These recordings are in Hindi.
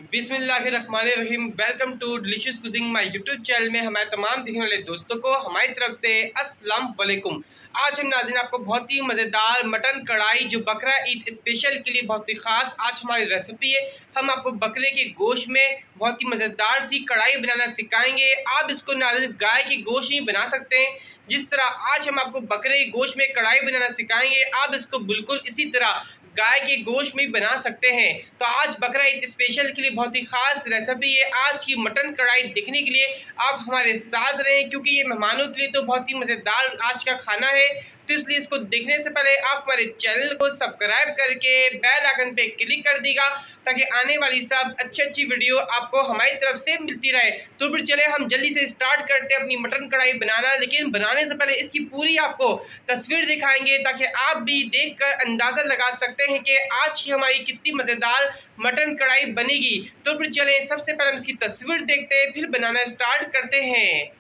बिस्मिल्लाहिर्रहमानिर्रहीम। Welcome to delicious cooking my YouTube channel में हमारे तमाम देखने वाले दोस्तों को हमारी तरफ से अस्सलाम वालेकुम। आज हम नाज़रीन आपको बहुत ही मज़ेदार मटन कढ़ाई जो बकरा ईद स्पेशल के लिए बहुत ही ख़ास आज हमारी रेसिपी है। हम आपको बकरे के गोश्त में बहुत ही मज़ेदार सी कढ़ाई बनाना सिखाएंगे। आप इसको नाज़रीन गाय की गोश्त ही बना सकते हैं। जिस तरह आज हम आपको बकरे के गोश्त में कढ़ाई बनाना सिखाएंगे, आप इसको बिल्कुल इसी तरह गाय के गोश्त में बना सकते हैं। तो आज बकरा ईद स्पेशल के लिए बहुत ही खास रेसिपी है। आज की मटन कढ़ाई देखने के लिए आप हमारे साथ रहें, क्योंकि ये मेहमानों के लिए तो बहुत ही मज़ेदार आज का खाना है। तो इसलिए इसको देखने से पहले आप हमारे चैनल को सब्सक्राइब करके बेल आइकन पे क्लिक कर दीजिएगा, ताकि आने वाली सब अच्छी वीडियो आपको हमारी तरफ से मिलती रहे। तो फिर चले हम जल्दी से स्टार्ट करते हैं अपनी मटन कढ़ाई बनाना। लेकिन बनाने से पहले इसकी पूरी आपको तस्वीर दिखाएंगे, ताकि आप भी देखकर अंदाज़ा लगा सकते हैं कि आज की हमारी कितनी मज़ेदार मटन कढ़ाई बनेगी। तो फिर चले सबसे पहले हम इसकी तस्वीर देखते हैं, फिर बनाना स्टार्ट करते हैं।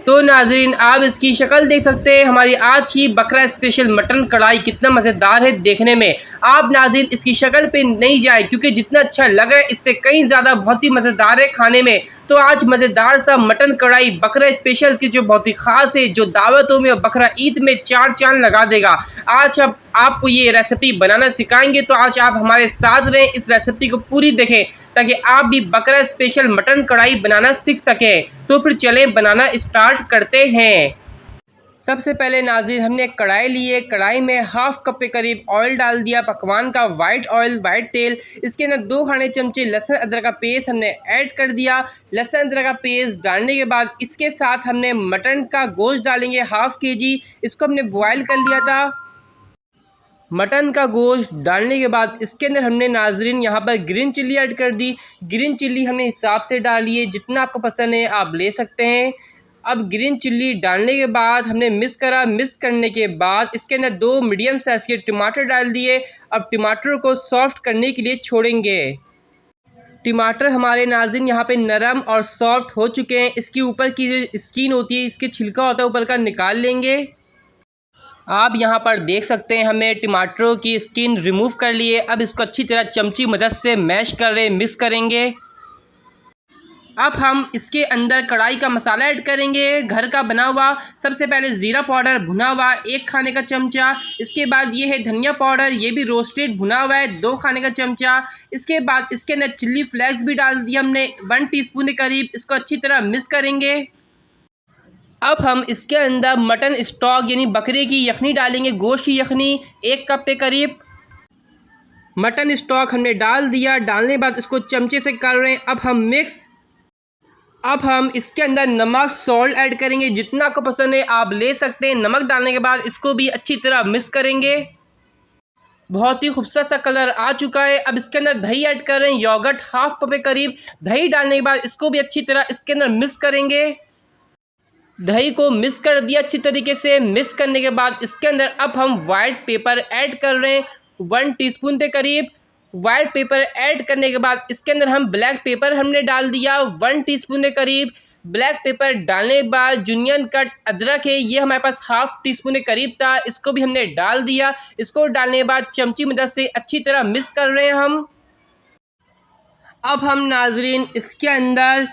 तो नाज़रीन आप इसकी शक्ल देख सकते हैं। हमारी आज की बकरा स्पेशल मटन कढ़ाई कितना मज़ेदार है देखने में। आप नाज़रीन इसकी शक्ल पे नहीं जाए, क्योंकि जितना अच्छा लग रहा है इससे कहीं ज़्यादा बहुत ही मज़ेदार है खाने में। तो आज मज़ेदार सा मटन कढ़ाई बकरा स्पेशल की जो बहुत ही ख़ास है, जो दावतों में बकरा ईद में चार चांद लगा देगा। आज अब आपको ये रेसिपी बनाना सिखाएंगे, तो आज आप हमारे साथ रहें, इस रेसिपी को पूरी देखें, ताकि आप भी बकरा स्पेशल मटन कढ़ाई बनाना सीख सकें। तो फिर चलें बनाना स्टार्ट करते हैं। सबसे पहले नाज़रीन हमने एक कढ़ाई ली है। कढ़ाई में हाफ कप के करीब ऑयल डाल दिया, पकवान का वाइट ऑयल, वाइट तेल। इसके अंदर 2 खाने चमचे लहसुन अदरक का पेस्ट हमने ऐड कर दिया। लहसुन अदरक का पेस्ट डालने के बाद इसके साथ हमने मटन का गोश्त डालेंगे हाफ केजी। इसको हमने बॉयल कर लिया था। मटन का गोश्त डालने के बाद इसके अंदर हमने नाज़रीन यहाँ पर ग्रीन चिल्ली ऐड कर दी। ग्रीन चिल्ली हमने हिसाब से डाली है, जितना आपको पसंद है आप ले सकते हैं। अब ग्रीन चिल्ली डालने के बाद हमने मिक्स करा। मिक्स करने के बाद इसके अंदर 2 मीडियम साइज़ के टमाटर डाल दिए। अब टमाटर को सॉफ्ट करने के लिए छोड़ेंगे। टमाटर हमारे नाज़रीन यहाँ पे नरम और सॉफ्ट हो चुके हैं। इसके ऊपर की जो स्किन होती है, इसके छिलका होता है ऊपर का, निकाल लेंगे। आप यहाँ पर देख सकते हैं हमने टमाटरों की स्किन रिमूव कर ली है। अब इसको अच्छी तरह चमची मदद से मैश कर रहे मिक्स करेंगे। अब हम इसके अंदर कढ़ाई का मसाला ऐड करेंगे, घर का बना हुआ। सबसे पहले ज़ीरा पाउडर भुना हुआ 1 खाने का चमचा। इसके बाद ये है धनिया पाउडर, ये भी रोस्टेड भुना हुआ है 2 खाने का चमचा। इसके बाद इसके अंदर चिल्ली फ्लेक्स भी डाल दिया हमने 1 टीस्पून के करीब। इसको अच्छी तरह मिक्स करेंगे। अब हम इसके अंदर मटन स्टॉक यानी बकरे की यखनी डालेंगे, गोश्त की यखनी 1 कप के करीब। मटन स्टॉक हमने डाल दिया। डालने के बाद इसको चमचे से कर रहे हैं अब हम मिक्स। अब हम इसके अंदर नमक, सॉल्ट ऐड करेंगे, जितना आपको पसंद है आप ले सकते हैं। नमक डालने के बाद इसको भी अच्छी तरह मिक्स करेंगे। बहुत ही खूबसूरत सा कलर आ चुका है। अब इसके अंदर दही ऐड कर रहे हैं, योगर्ट हाफ कप के करीब। दही डालने के बाद इसको भी अच्छी तरह इसके अंदर मिक्स करेंगे। दही को मिक्स कर दिया अच्छी तरीके से। मिक्स करने के बाद इसके अंदर अब हम वाइट पेपर ऐड कर रहे हैं 1 टीस्पून के करीब। वाइट पेपर ऐड करने के बाद इसके अंदर हम ब्लैक पेपर हमने डाल दिया 1 टीस्पून के करीब। ब्लैक पेपर डालने के बाद जूनियन कट अदरक है, ये हमारे पास हाफ टीस्पून के करीब था, इसको भी हमने डाल दिया। इसको डालने के बाद चमची मदद से अच्छी तरह मिक्स कर रहे हैं हम। अब हम नाज़रीन इसके अंदर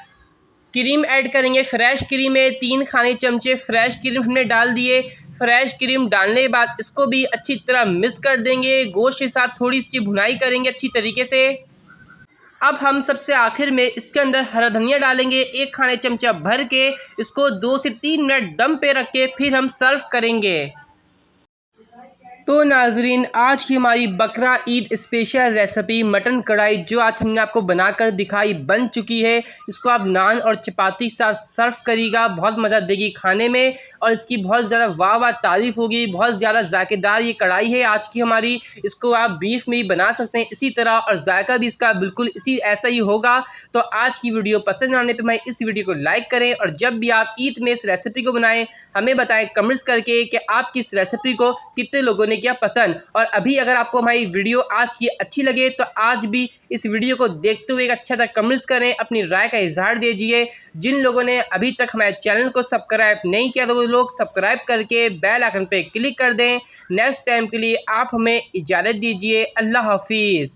क्रीम ऐड करेंगे। फ्रेश क्रीम है 3 खाने चमचे फ्रेश क्रीम हमने डाल दिए। फ्रेश क्रीम डालने के बाद इसको भी अच्छी तरह मिक्स कर देंगे। गोश्त के साथ थोड़ी इसकी भुनाई करेंगे अच्छी तरीके से। अब हम सबसे आखिर में इसके अंदर हरा धनिया डालेंगे 1 खाने चमचा भर के। इसको 2 से 3 मिनट दम पे रख के फिर हम सर्व करेंगे। तो नाज़रीन आज की हमारी बकरा ईद स्पेशल रेसिपी मटन कढ़ाई जो आज हमने आपको बनाकर दिखाई बन चुकी है। इसको आप नान और चपाती के साथ सर्व करिएगा, बहुत मज़ा देगी खाने में और इसकी बहुत ज़्यादा वाह वाह तारीफ़ होगी। बहुत ज़्यादा जायकेदार ये कढ़ाई है आज की हमारी। इसको आप बीफ में भी बना सकते हैं इसी तरह, और जायका भी इसका बिल्कुल इसी ऐसा ही होगा। तो आज की वीडियो पसंद आने पर मैं इस वीडियो को लाइक करें, और जब भी आप ईद में इस रेसिपी को बनाएं हमें बताएं कमेंट्स करके कि आपकी इस रेसिपी को कितने लोगों ने किया पसंद। और अभी अगर आपको हमारी वीडियो आज की अच्छी लगे तो आज भी इस वीडियो को देखते हुए एक अच्छा सा कमेंट्स करें, अपनी राय का इजहार दीजिए। जिन लोगों ने अभी तक हमारे चैनल को सब्सक्राइब नहीं किया तो वो लोग सब्सक्राइब करके बेल आइकन पे क्लिक कर दें। नेक्स्ट टाइम के लिए आप हमें इजाज़त दीजिए। अल्लाह हाफिज़।